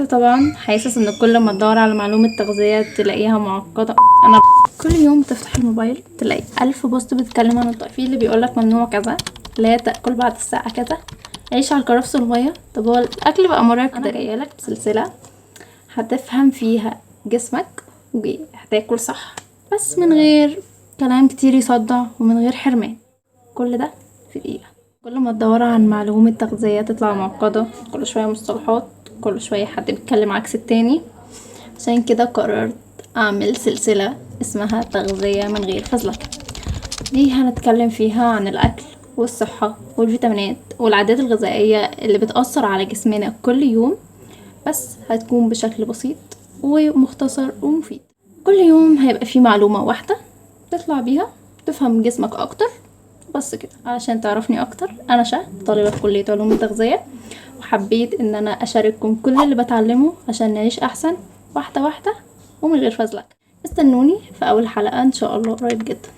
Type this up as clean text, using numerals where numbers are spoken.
انت طبعا حاسس ان كل ما تدور على معلومة تغذية تلاقيها معقدة. انا كل يوم تفتح الموبايل تلاقي 1000 بوست بيتكلم عن الطبخ. في اللي بيقولك ممنوع كذا، لا تاكل بعد الساعة كذا، عيش على الكرفس والمية. طب هو الاكل بقى مرهق؟ انا جايلك بسلسلة هتفهم فيها جسمك وهتاكل صح، بس من غير كلام كتير يصدع ومن غير حرمان. كل ده في دقيقة. كل ما تدور عن معلومة تغذية تطلع معقدة، كل شوية مصطلحات، كل شوية حد بيتكلم عكس التاني. عشان كده قررت اعمل سلسلة اسمها تغذية من غير فزلكة. دي هنتكلم فيها عن الاكل والصحة والفيتامينات والعادات الغذائية اللي بتأثر على جسمنا كل يوم، بس هتكون بشكل بسيط ومختصر ومفيد. كل يوم هيبقى فيه معلومة واحدة تطلع بيها تفهم جسمك اكتر. بس كده. علشان تعرفني اكتر، انا طالبة في كلية علوم التغذية، وحبيت ان انا اشارككم كل اللي بتعلمه عشان نعيش احسن واحدة واحدة ومن غير فزلك. استنوني في اول حلقة ان شاء الله قريب جدا.